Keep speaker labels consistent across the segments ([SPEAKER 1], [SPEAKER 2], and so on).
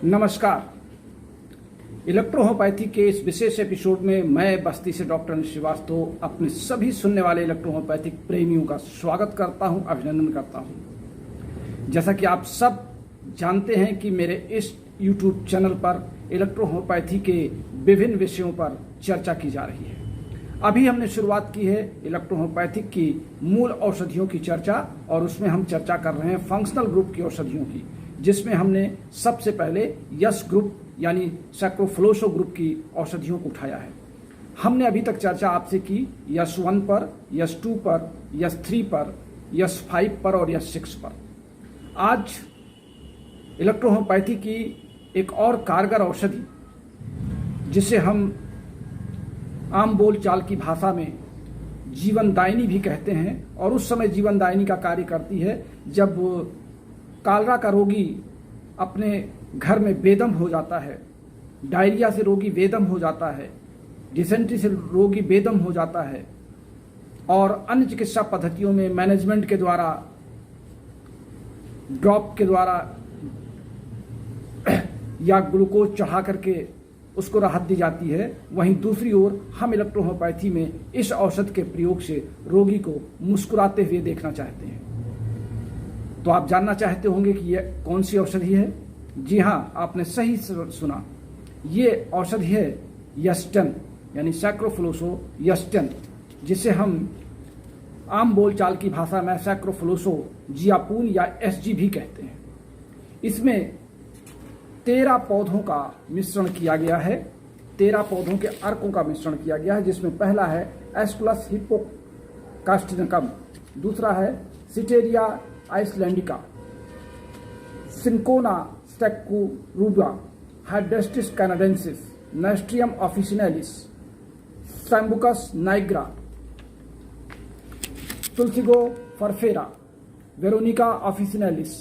[SPEAKER 1] नमस्कार। इलेक्ट्रोहोम्योपैथी के इस विशेष एपिसोड में मैं बस्ती से डॉक्टर अनिल श्रीवास्तव अपने सभी सुनने वाले इलेक्ट्रोहोम्योपैथिक प्रेमियों का स्वागत करता हूं, अभिनंदन करता हूं। जैसा कि आप सब जानते हैं कि मेरे इस YouTube चैनल पर इलेक्ट्रोहोम्योपैथी के विभिन्न विषयों पर चर्चा की जा रही है। अभी हमने शुरुआत की है इलेक्ट्रोहोम्योपैथिक की मूल औषधियों की चर्चा, और उसमें हम चर्चा कर रहे हैं फंक्शनल ग्रुप की औषधियों की, जिसमें हमने सबसे पहले यस ग्रुप यानी सैक्रोफ्लोसो ग्रुप की औषधियों को उठाया है। हमने अभी तक चर्चा आपसे की यस 1 पर, यस 2 पर, यस 3 पर, यस 5 पर और यस 6 पर। आज इलेक्ट्रोहोम्योपैथी की एक और कारगर औषधि, जिसे हम आम बोलचाल की भाषा में जीवनदायिनी भी कहते हैं, और उस समय जीवनदायिनी का कार्य करती है जब कालरा का रोगी अपने घर में बेदम हो जाता है, डायरिया से रोगी बेदम हो जाता है, डिसेंट्री से रोगी बेदम हो जाता है, और अन्य चिकित्सा पद्धतियों में मैनेजमेंट के द्वारा, ड्रॉप के द्वारा या ग्लूकोज चढ़ा करके उसको राहत दी जाती है। वहीं दूसरी ओर हम इलेक्ट्रोहोम्योपैथी में इस औषध के प्रयोग से रोगी को मुस्कुराते हुए देखना चाहते हैं। तो आप जानना चाहते होंगे कि यह कौन सी औषधि है। जी हाँ, आपने सही सुना, ये औषधि है यस्टन यानी सैक्रोफ्लोसो यस्टन, जिसे हम आम बोलचाल की भाषा में सैक्रोफ्लोसो जियापून या एसजी भी कहते हैं। इसमें 13 पौधों का मिश्रण किया गया है, 13 पौधों के अर्कों का मिश्रण किया गया है, जिसमें पहला है एस्कुलस हिप्पोकास्टिनकम, दूसरा है Cetraria islandica, Cinchona succirubra, Hydrastis canadensis, Nasturtium officinale, Sambucus nigra, Tussilago farfara, Veronica officinalis,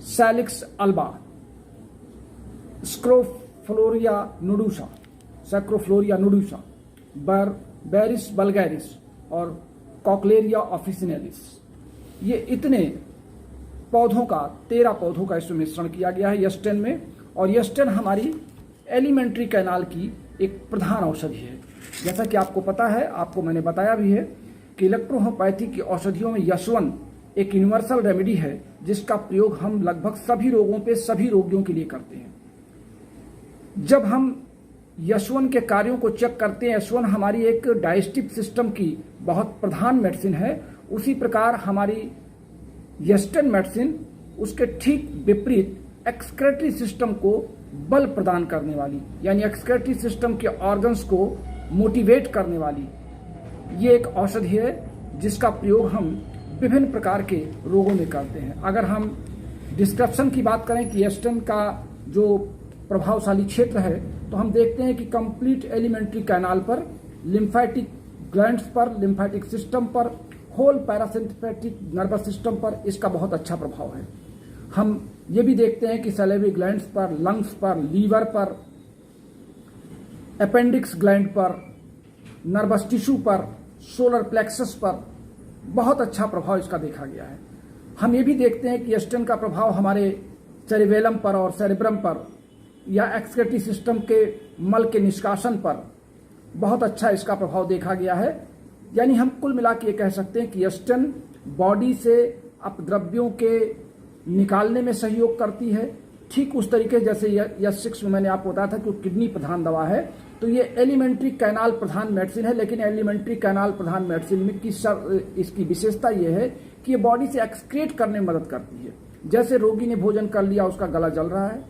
[SPEAKER 1] Salix alba, Scrophularia nodosa, Scrophularia nodosa, Berberis vulgaris और कॉकलेरिया ऑफिसिनालिस। ये इतने पौधों का, 13 पौधों का इसमें मिश्रण किया गया है यस्टन में। और यस्टन हमारी एलिमेंट्री कैनाल की एक प्रधान औषधि है। जैसा कि आपको पता है, आपको मैंने बताया भी है कि इलेक्ट्रोहोम्योपैथी की औषधियों में यस1 एक यूनिवर्सल रेमेडी है, जिसका प्रयोग हम लगभग सभी रोगों पे, सभी रोगियों के लिए करते हैं। जब हम यस1 के कार्यों को चेक करते हैं, यस1 हमारी एक डाइजेस्टिव सिस्टम की बहुत प्रधान मेडिसिन है, उसी प्रकार हमारी यस्टन मेडिसिन उसके ठीक विपरीत एक्सक्रेटरी सिस्टम को बल प्रदान करने वाली, यानी एक्सक्रेटरी सिस्टम के ऑर्गन्स को मोटिवेट करने वाली ये एक औषधि है, जिसका प्रयोग हम विभिन्न प्रकार के रोगों में करते हैं। अगर हम डिस्क्रिप्शन की बात करें कि यस्टन का जो प्रभावशाली क्षेत्र है, तो हम देखते हैं कि कंप्लीट एलिमेंट्री कैनाल पर, लिम्फेटिक ग्लैंड्स पर, लिम्फेटिक सिस्टम पर, होल पैरासिम्पैथिक नर्वस सिस्टम पर इसका बहुत अच्छा प्रभाव है। हम ये भी देखते हैं कि सैलिवरी ग्लैंड्स पर, लंग्स पर, लीवर पर, अपेंडिक्स ग्लैंड पर, नर्वस टिश्यू पर, सोलर प्लेक्सस पर बहुत अच्छा प्रभाव इसका देखा गया है। हम ये भी देखते हैं कि यस्टन का प्रभाव हमारे सेरिबेलम पर और सेरिब्रम पर या एक्सक्रेटरी सिस्टम के मल के निष्कासन पर बहुत अच्छा इसका प्रभाव देखा गया है। यानी हम कुल मिला के ये कह सकते हैं कि यस्टन बॉडी से अपद्रव्यों के निकालने में सहयोग करती है, ठीक उस तरीके जैसे यस 6 में मैंने आपको बताया था कि किडनी प्रधान दवा है। तो ये एलिमेंट्री कैनाल प्रधान मेडिसिन है, लेकिन एलिमेंट्री कैनाल प्रधान मेडिसिन में इसकी विशेषता ये है कि ये बॉडी से एक्सक्रीट करने में मदद करती है। जैसे रोगी ने भोजन कर लिया, उसका गला जल रहा है,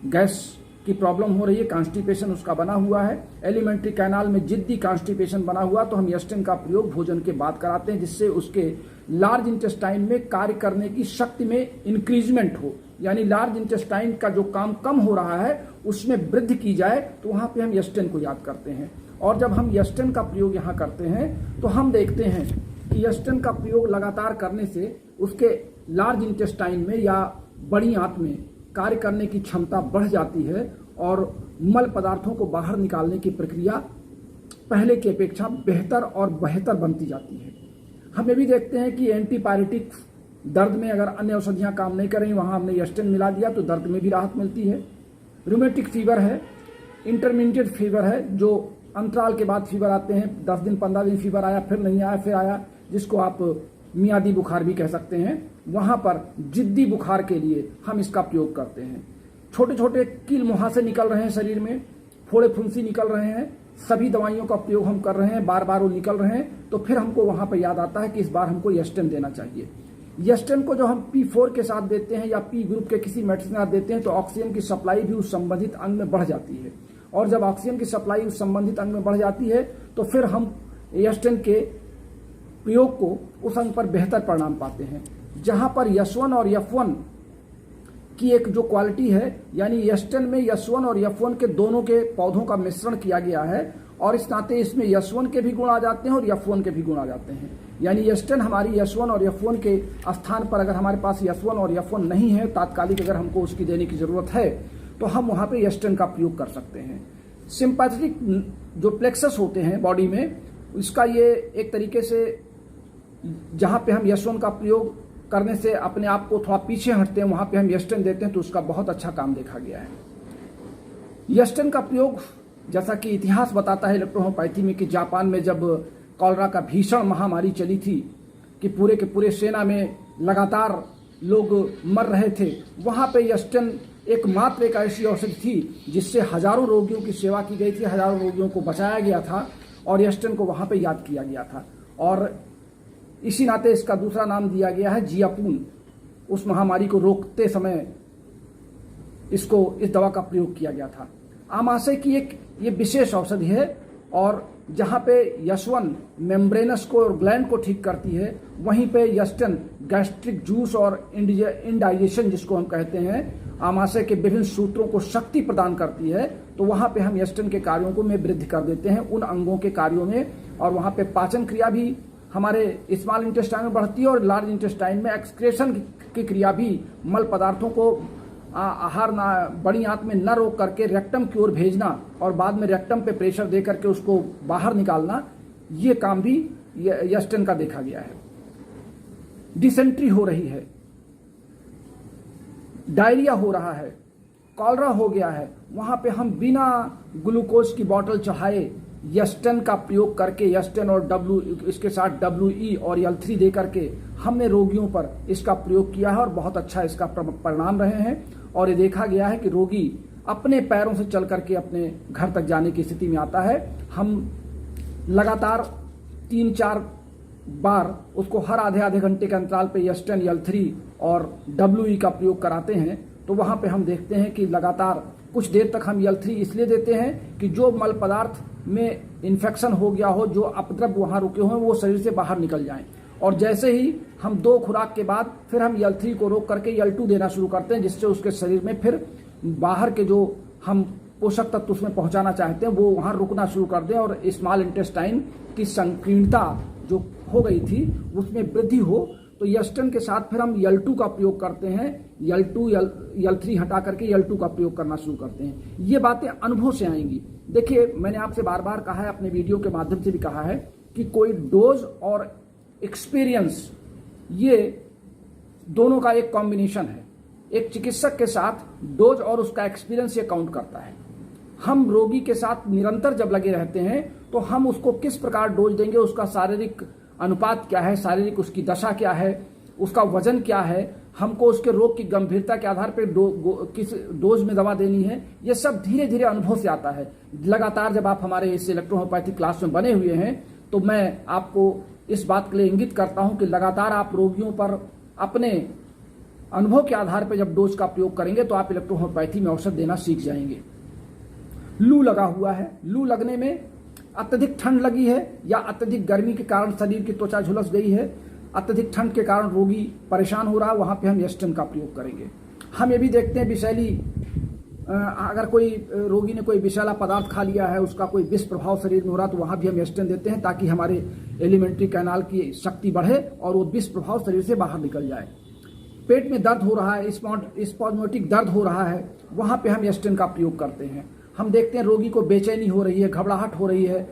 [SPEAKER 1] गैस की प्रॉब्लम हो रही है, कॉन्स्टिपेशन उसका बना हुआ है, एलिमेंट्री कैनाल में जिद्दी कॉन्स्टिपेशन बना हुआ, तो हम यस्टन का प्रयोग भोजन के बाद कराते हैं, जिससे उसके लार्ज इंटेस्टाइन में कार्य करने की शक्ति में इंक्रीजमेंट हो, यानी लार्ज इंटेस्टाइन का जो काम कम हो रहा है उसमें वृद्धि की जाए। तो वहां पे हम यस्टन को याद करते हैं। और जब हम यस्टन का प्रयोग यहाँ करते हैं, तो हम देखते हैं कि यस्टन का प्रयोग लगातार करने से उसके लार्ज इंटेस्टाइन में या बड़ी आंत में कार्य करने की क्षमता बढ़ जाती है, और मल पदार्थों को बाहर निकालने की प्रक्रिया पहले की अपेक्षा बेहतर और बेहतर बनती जाती है। हम ये भी देखते हैं कि एंटीपायरेटिक्स दर्द में अगर अन्य औषधियाँ काम नहीं करें, वहाँ हमने एस्टेन मिला दिया तो दर्द में भी राहत मिलती है। रूमेटिक फीवर है, इंटरमीडिएट फीवर है, जो अंतराल के बाद फीवर आते हैं, 10 दिन 15 दिन फीवर आया, फिर नहीं आया, फिर आया, जिसको आप मियादी बुखार भी कह सकते हैं। वहाँ पर जिद्दी बुखार के लिए हम इसका प्रयोग करते हैं। छोटे छोटे कील मुहासे निकल रहे हैं शरीर में, फोड़े फुंसी निकल रहे हैं, सभी दवाइयों का प्रयोग हम कर रहे हैं, बार बार वो निकल रहे हैं, तो फिर हमको वहाँ पर याद आता है कि इस बार हमको एस्टेन देना चाहिए। एस्टेन को जो हम P4 के साथ देते हैं या P ग्रुप के किसी मेडिसिन के साथ देते हैं तो ऑक्सीजन की सप्लाई भी उस संबंधित अंग में बढ़ जाती है, और जब ऑक्सीजन की सप्लाई उस संबंधित अंग में बढ़ जाती है तो फिर हम एस्टेन के प्रयोग को उस अंग पर बेहतर परिणाम पाते हैं। जहां पर S1 और F1 की एक जो क्वालिटी है, यानी एस्टेन में S1 और F1 के दोनों के पौधों का मिश्रण किया गया है, और इस नाते इसमें S1 के भी गुण आ जाते हैं और F1 के भी गुण आ जाते हैं। यानी एस्टेन हमारी S1 और F1 के स्थान पर, अगर हमारे पास S1 और F1 नहीं है, तात्कालिक अगर हमको उसकी देने की जरूरत है, तो हम वहां पे एस्टेन का प्रयोग कर सकते हैं। सिंपैथेटिक जो प्लेक्सस होते हैं बॉडी में, इसका ये एक तरीके से जहां पे हम S1 का प्रयोग करने से अपने आप को थोड़ा पीछे हटते हैं, वहां पे हम एस्टेन देते हैं तो उसका बहुत अच्छा काम देखा गया है। एस्टेन का प्रयोग, जैसा कि इतिहास बताता है इलेक्ट्रोहोम्योपैथी में, कि जापान में जब कॉलरा का भीषण महामारी चली थी कि पूरे के पूरे सेना में लगातार लोग मर रहे थे, वहां पे एस्टेन एकमात्र एक ऐसी औषधि थी जिससे हजारों रोगियों की सेवा की गई थी, हजारों रोगियों को बचाया गया था, और एस्टेन को वहां पे याद किया गया था। और इसी नाते इसका दूसरा नाम दिया गया है जियापून। उस महामारी को रोकते समय इस दवा का प्रयोग किया गया था। आमाशय की एक ये विशेष औषधि है, और जहां पे S1 मेम्ब्रेनस को और ग्लैंड को ठीक करती है, वहीं पे एस्टेन गैस्ट्रिक जूस और इंडाइजेशन जिसको हम कहते हैं, आमाशय के विभिन्न सूत्रों को शक्ति प्रदान करती है। तो वहां पे हम एस्टेन के कार्यों को में वृद्धि कर देते हैं, उन अंगों के कार्यों में, और वहां पे पाचन क्रिया भी हमारे स्मॉल इंटेस्टाइन में बढ़ती है, और लार्ज इंटेस्टाइन में एक्सक्रेशन की क्रिया भी, मल पदार्थों को आहार ना बड़ी आंत में न रोक करके रेक्टम की ओर भेजना और बाद में रेक्टम पे प्रेशर दे करके उसको बाहर निकालना, ये काम भी एस्टेन का देखा गया है। डिसेंट्री हो रही है, डायरिया हो रहा है, कॉलरा हो गया है, वहां पे हम बिना ग्लूकोज की बोतल चढ़ाए एस्टेन का प्रयोग करके, एस्टेन और इसके साथ WE और L3 दे करके हमने रोगियों पर इसका प्रयोग किया है, और बहुत अच्छा इसका परिणाम रहे हैं। और ये देखा गया है कि रोगी अपने पैरों से चल करके अपने घर तक जाने की स्थिति में आता है। हम लगातार 3-4 बार उसको हर आधे घंटे के अंतराल पे एस्टेन, L3 और WE का प्रयोग कराते हैं, तो वहां पे हम देखते हैं कि लगातार कुछ देर तक हम L3 इसलिए देते हैं कि जो मल पदार्थ में इन्फेक्शन हो गया हो, जो अपद्रव वहां रुके हुए, वो शरीर से बाहर निकल जाएं। और जैसे ही हम 2 खुराक के बाद फिर हम L3 को रोक करके L2 देना शुरू करते हैं, जिससे उसके शरीर में फिर बाहर के जो हम पोषक तत्व उसमें पहुंचाना चाहते हैं वो वहां रुकना शुरू कर दें, और स्मॉल इंटेस्टाइन की संकीर्णता जो हो गई थी उसमें वृद्धि हो। तो एस्टेन के साथ फिर हम L2 का प्रयोग करते हैं, L3 हटा करके L2 का प्रयोग करना शुरू करते हैं। ये बातें अनुभव से आएंगी। देखिए, मैंने आपसे बार बार कहा है, अपने वीडियो के माध्यम से भी कहा है कि कोई डोज और एक्सपीरियंस, ये दोनों का एक कॉम्बिनेशन है। एक चिकित्सक के साथ डोज और उसका एक्सपीरियंस ये काउंट करता है। हम रोगी के साथ निरंतर जब लगे रहते हैं तो हम उसको किस प्रकार डोज देंगे, उसका शारीरिक अनुपात क्या है, शारीरिक उसकी दशा क्या है, उसका वजन क्या है, हमको उसके रोग की गंभीरता के आधार पर किस डोज में दवा देनी है, ये सब धीरे धीरे अनुभव से आता है। लगातार जब आप हमारे इस इलेक्ट्रोहोम्योपैथिक क्लास में बने हुए हैं तो मैं आपको इस बात के लिए इंगित करता हूं कि लगातार आप रोगियों पर अपने अनुभव के आधार पर जब डोज का प्रयोग करेंगे तो आप इलेक्ट्रोहोम्योपैथी में औषध देना सीख जाएंगे। लू लगा हुआ है, लू लगने में अत्यधिक ठंड लगी है या अत्यधिक गर्मी के कारण शरीर की त्वचा झुलस गई है, अत्यधिक ठंड के कारण रोगी परेशान हो रहा है, वहां पे हम एस्टेन का प्रयोग करेंगे। हम ये भी देखते हैं विषैली, अगर कोई रोगी ने कोई विषैला पदार्थ खा लिया है, उसका कोई विष प्रभाव शरीर में हो रहा, तो वहां भी हम एस्टेन देते हैं ताकि हमारे एलिमेंट्री कैनाल की शक्ति बढ़े और वो विष प्रभाव शरीर से बाहर निकल जाए। पेट में दर्द हो रहा है, स्पॉज्मेटिक दर्द हो रहा है, वहां पे हम एस्टेन का प्रयोग करते हैं। हम देखते हैं रोगी को बेचैनी हो रही है, घबराहट हो रही है,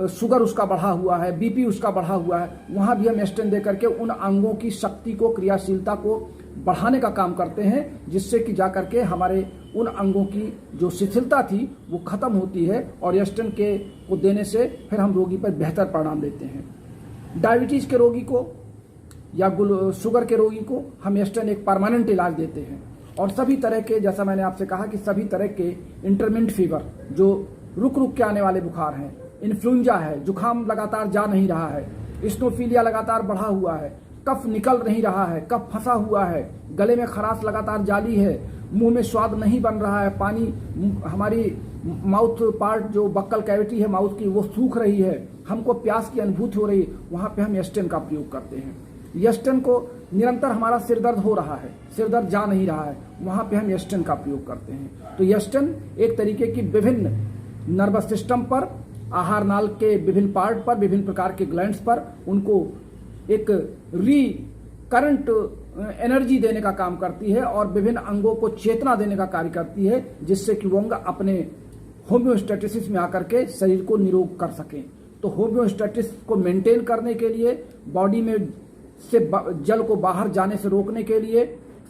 [SPEAKER 1] शुगर उसका बढ़ा हुआ है, बीपी उसका बढ़ा हुआ है, वहाँ भी हम स्टेंट दे करके उन अंगों की शक्ति को, क्रियाशीलता को बढ़ाने का काम करते हैं, जिससे कि जा करके हमारे उन अंगों की जो शिथिलता थी वो खत्म होती है और स्टेंट को देने से फिर हम रोगी पर बेहतर परिणाम देते हैं। डायबिटीज़ के रोगी को या शुगर के रोगी को हम स्टेंट एक परमानेंट इलाज देते हैं। और सभी तरह के, जैसा मैंने आपसे कहा कि सभी तरह के इंटरमिटेंट फीवर, जो रुक रुक के आने वाले बुखार हैं, इन्फ्लुएंजा है, जुकाम लगातार जा नहीं रहा है, स्नोफीलिया लगातार बढ़ा हुआ है, कफ निकल नहीं रहा है, कफ फंसा हुआ है, गले में खराश लगातार जाली है, मुंह में स्वाद नहीं बन रहा है, पानी, हमारी माउथ पार्ट जो बक्कल कैविटी है माउथ की वो सूख रही है, हमको प्यास की अनुभूति हो रही है, वहाँ पे हम स्टेंट का प्रयोग करते हैं। स्टेंट को निरंतर हमारा सिर दर्द हो रहा है, सिर दर्द जा नहीं रहा है, वहाँ पे हम स्टेंट का प्रयोग करते हैं। तो स्टेंट एक तरीके की विभिन्न नर्वस सिस्टम पर, आहार नाल के विभिन्न पार्ट पर, विभिन्न प्रकार के ग्लैंड्स पर उनको एक करंट एनर्जी देने का काम करती है और विभिन्न अंगों को चेतना देने का कार्य करती है, जिससे कि वो अंग अपने होम्योस्टेटिस में आकर के शरीर को निरोग कर सकें। तो होम्योस्टेटिस को मेंटेन करने के लिए, बॉडी में से जल को बाहर जाने से रोकने के लिए,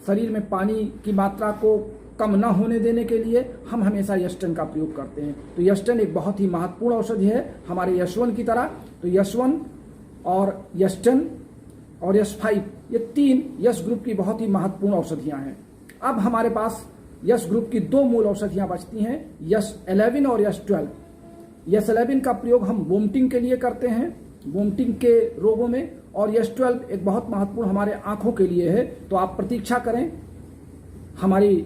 [SPEAKER 1] शरीर में पानी की मात्रा को कम न होने देने के लिए हम हमेशा स्टेंट का प्रयोग करते हैं। तो स्टेंट एक बहुत ही महत्वपूर्ण औषधि है हमारे यश1 की तरह। तो यश1 और स्टेंट और यश5, ये 3 यश ग्रुप की बहुत ही महत्वपूर्ण औषधियां हैं। अब हमारे पास यश ग्रुप की 2 मूल औषधियां बचती हैं, यश11 और यश12। यश11 का प्रयोग हम वोमिटिंग के लिए करते हैं, वोमिटिंग के रोगों में, और यश12 एक बहुत महत्वपूर्ण हमारे आंखों के लिए है। तो आप प्रतीक्षा करें हमारी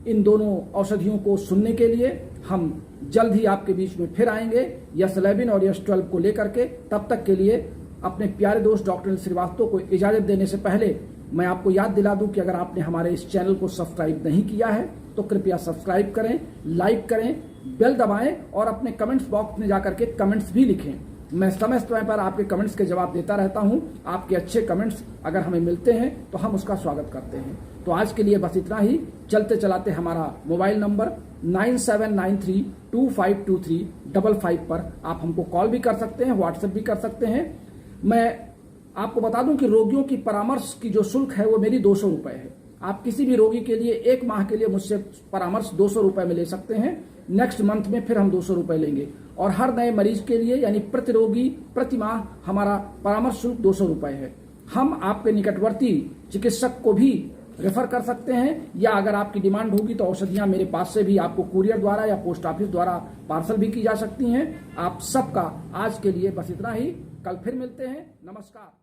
[SPEAKER 1] इन दोनों औषधियों को सुनने के लिए। हम जल्द ही आपके बीच में फिर आएंगे यश11 और यश12 को लेकर के। तब तक के लिए अपने प्यारे दोस्त डॉक्टर श्रीवास्तव को इजाजत देने से पहले मैं आपको याद दिला दूं कि अगर आपने हमारे इस चैनल को सब्सक्राइब नहीं किया है तो कृपया सब्सक्राइब करें, लाइक करें, बेल दबाएं और अपने कमेंट्स बॉक्स में जाकर के कमेंट्स भी लिखें। मैं समय समय पर आपके कमेंट्स के जवाब देता रहता हूं। आपके अच्छे कमेंट्स अगर हमें मिलते हैं तो हम उसका स्वागत करते हैं। तो आज के लिए बस इतना ही। चलते चलाते हमारा मोबाइल नंबर 9793252355 पर आप हमको कॉल भी कर सकते हैं, व्हाट्सएप भी कर सकते हैं। मैं आपको बता दूं कि रोगियों की परामर्श की जो शुल्क है वो मेरी 200 रुपए है। आप किसी भी रोगी के लिए 1 माह के लिए मुझसे परामर्श 200 रुपए में ले सकते हैं। नेक्स्ट मंथ में फिर हम 200 रुपए लेंगे और हर नए मरीज के लिए यानी प्रति रोगी प्रति माह हमारा परामर्श शुल्क 200 रुपए है। हम आपके निकटवर्ती चिकित्सक को भी रेफर कर सकते हैं, या अगर आपकी डिमांड होगी तो औषधियां मेरे पास से भी आपको कुरियर द्वारा या पोस्ट ऑफिस द्वारा पार्सल भी की जा सकती हैं। आप सबका आज के लिए बस इतना ही। कल फिर मिलते हैं। नमस्कार।